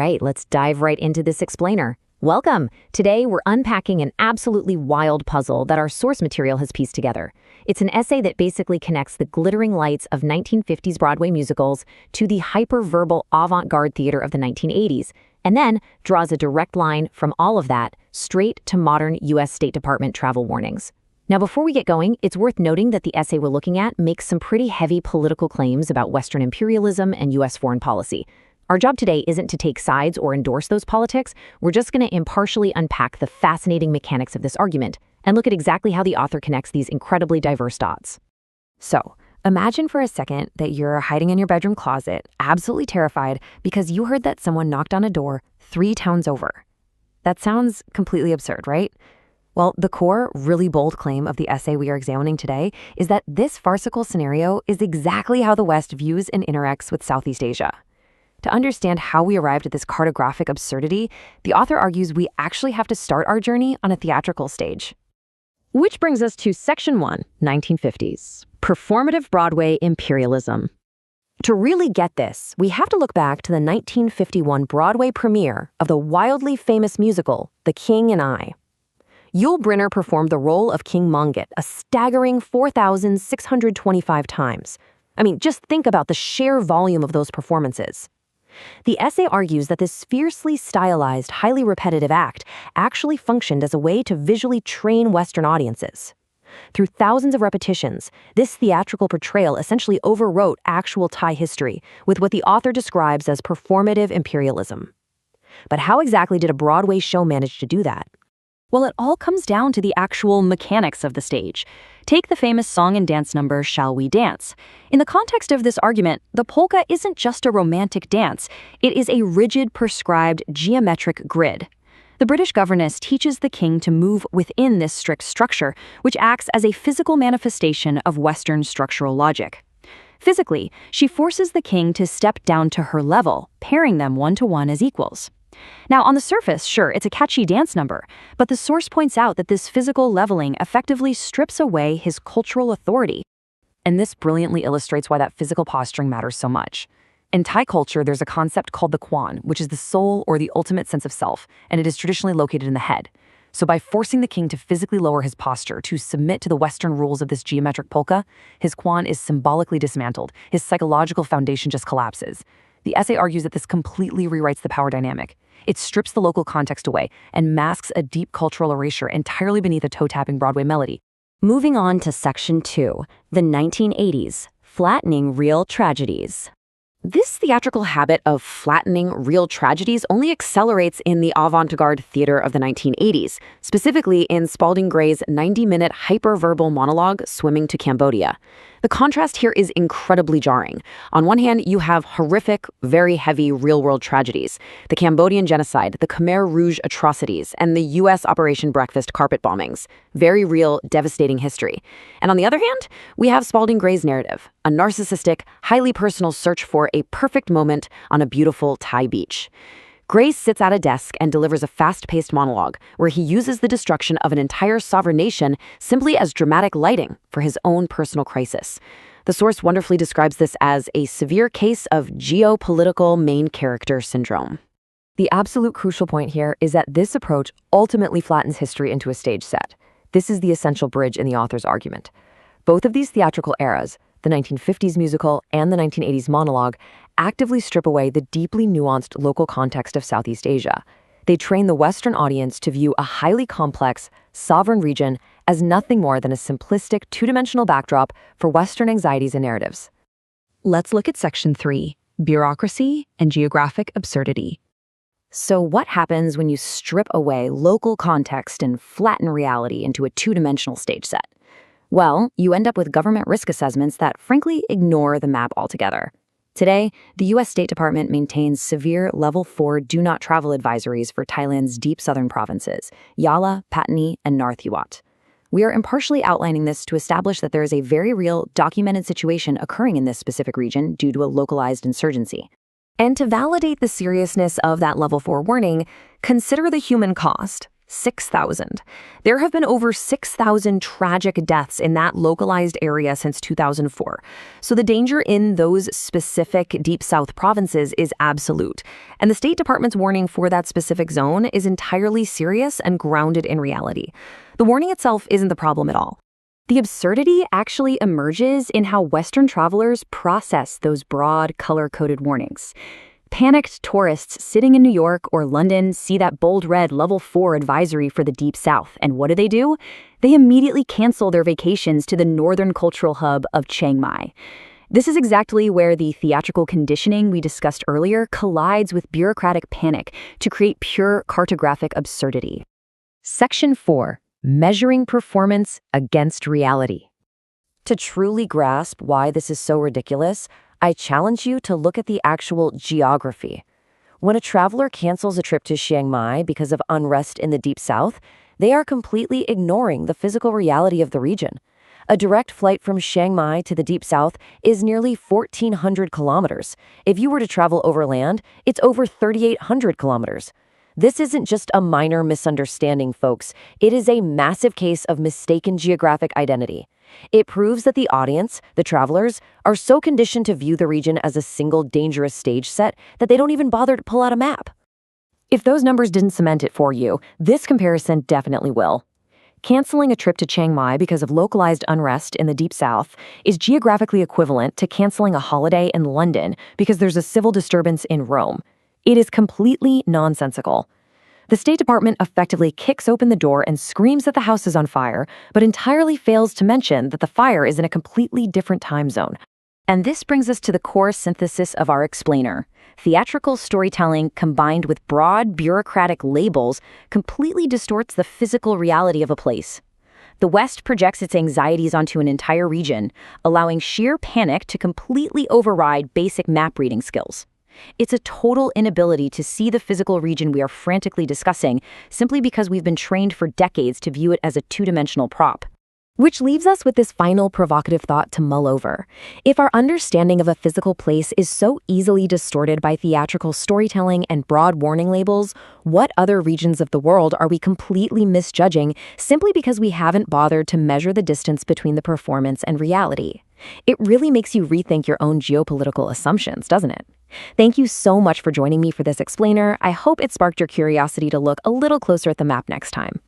right, let's dive right into this explainer. Welcome! Today, we're unpacking an absolutely wild puzzle that our source material has pieced together. It's an essay that basically connects the glittering lights of 1950s Broadway musicals to the hyper-verbal avant-garde theater of the 1980s, and then draws a direct line from all of that straight to modern U.S. State Department travel warnings. Now, before we get going, it's worth noting that the essay we're looking at makes some pretty heavy political claims about Western imperialism and U.S. foreign policy. Our job today isn't to take sides or endorse those politics. We're just going to impartially unpack the fascinating mechanics of this argument and look at exactly how the author connects these incredibly diverse dots. So, imagine for a second that you're hiding in your bedroom closet, absolutely terrified because you heard that someone knocked on a door 3 towns over. That sounds completely absurd, right? Well, the core, really bold claim of the essay we are examining today is that this farcical scenario is exactly how the West views and interacts with Southeast Asia. To understand how we arrived at this cartographic absurdity, the author argues we actually have to start our journey on a theatrical stage. Which brings us to Section 1, 1950s, Performative Broadway Imperialism. To really get this, we have to look back to the 1951 Broadway premiere of the wildly famous musical, The King and I. Yul Brynner performed the role of King Monget a staggering 4,625 times. I mean, just think about the sheer volume of those performances. The essay argues that this fiercely stylized, highly repetitive act actually functioned as a way to visually train Western audiences. Through thousands of repetitions, this theatrical portrayal essentially overwrote actual Thai history with what the author describes as performative imperialism. But how exactly did a Broadway show manage to do that? Well, it all comes down to the actual mechanics of the stage. Take the famous song and dance number, Shall We Dance? In the context of this argument, the polka isn't just a romantic dance. It is a rigid, prescribed, geometric grid. The British governess teaches the king to move within this strict structure, which acts as a physical manifestation of Western structural logic. Physically, she forces the king to step down to her level, pairing them one-to-one as equals. Now, on the surface, sure, it's a catchy dance number, but the source points out that this physical leveling effectively strips away his cultural authority. And this brilliantly illustrates why that physical posturing matters so much. In Thai culture, there's a concept called the Kwan, which is the soul or the ultimate sense of self, and it is traditionally located in the head. So by forcing the king to physically lower his posture to submit to the Western rules of this geometric polka, his Kwan is symbolically dismantled. His psychological foundation just collapses. The essay argues that this completely rewrites the power dynamic. It strips the local context away and masks a deep cultural erasure entirely beneath a toe-tapping Broadway melody. Moving on to Section 2, the 1980s, Flattening Real Tragedies. This theatrical habit of flattening real tragedies only accelerates in the avant-garde theater of the 1980s, specifically in Spalding Gray's 90-minute hyper-verbal monologue, Swimming to Cambodia. The contrast here is incredibly jarring. On one hand, you have horrific, very heavy real-world tragedies, the Cambodian genocide, the Khmer Rouge atrocities, and the U.S. Operation Breakfast carpet bombings. Very real, devastating history. And on the other hand, we have Spalding Gray's narrative, a narcissistic, highly personal search for a perfect moment on a beautiful Thai beach. Gray sits at a desk and delivers a fast-paced monologue where he uses the destruction of an entire sovereign nation simply as dramatic lighting for his own personal crisis. The source wonderfully describes this as a severe case of geopolitical main character syndrome. The absolute crucial point here is that this approach ultimately flattens history into a stage set. This is the essential bridge in the author's argument. Both of these theatrical eras, the 1950s musical and the 1980s monologue, actively strip away the deeply nuanced local context of Southeast Asia. They train the Western audience to view a highly complex, sovereign region as nothing more than a simplistic, two-dimensional backdrop for Western anxieties and narratives. Let's look at Section 3, Bureaucracy and Geographic Absurdity. So what happens when you strip away local context and flatten reality into a two-dimensional stage set? Well, you end up with government risk assessments that frankly ignore the map altogether. Today, the U.S. State Department maintains severe Level 4 do not travel advisories for Thailand's deep southern provinces, Yala, Pattani, and Nath Yuat. We are impartially outlining this to establish that there is a very real, documented situation occurring in this specific region due to a localized insurgency. And to validate the seriousness of that Level 4 warning, consider the human cost. 6,000. There have been over 6,000 tragic deaths in that localized area since 2004. So the danger in those specific Deep South provinces is absolute. And the State Department's warning for that specific zone is entirely serious and grounded in reality. The warning itself isn't the problem at all. The absurdity actually emerges in how Western travelers process those broad, color-coded warnings. Panicked tourists sitting in New York or London see that bold red level 4 advisory for the Deep South, and what do? They immediately cancel their vacations to the northern cultural hub of Chiang Mai. This is exactly where the theatrical conditioning we discussed earlier collides with bureaucratic panic to create pure cartographic absurdity. Section 4. Measuring performance against reality. To truly grasp why this is so ridiculous, I challenge you to look at the actual geography. When a traveler cancels a trip to Chiang Mai because of unrest in the Deep South, they are completely ignoring the physical reality of the region. A direct flight from Chiang Mai to the Deep South is nearly 1,400 kilometers. If you were to travel overland, it's over 3,800 kilometers. This isn't just a minor misunderstanding, folks. It is a massive case of mistaken geographic identity. It proves that the audience, the travelers, are so conditioned to view the region as a single dangerous stage set that they don't even bother to pull out a map. If those numbers didn't cement it for you, this comparison definitely will. Canceling a trip to Chiang Mai because of localized unrest in the Deep South is geographically equivalent to canceling a holiday in London because there's a civil disturbance in Rome. It is completely nonsensical. The State Department effectively kicks open the door and screams that the house is on fire, but entirely fails to mention that the fire is in a completely different time zone. And this brings us to the core synthesis of our explainer. Theatrical storytelling combined with broad bureaucratic labels completely distorts the physical reality of a place. The West projects its anxieties onto an entire region, allowing sheer panic to completely override basic map reading skills. It's a total inability to see the physical region we are frantically discussing simply because we've been trained for decades to view it as a two-dimensional prop. Which leaves us with this final provocative thought to mull over. If our understanding of a physical place is so easily distorted by theatrical storytelling and broad warning labels, what other regions of the world are we completely misjudging simply because we haven't bothered to measure the distance between the performance and reality? It really makes you rethink your own geopolitical assumptions, doesn't it? Thank you so much for joining me for this explainer. I hope it sparked your curiosity to look a little closer at the map next time.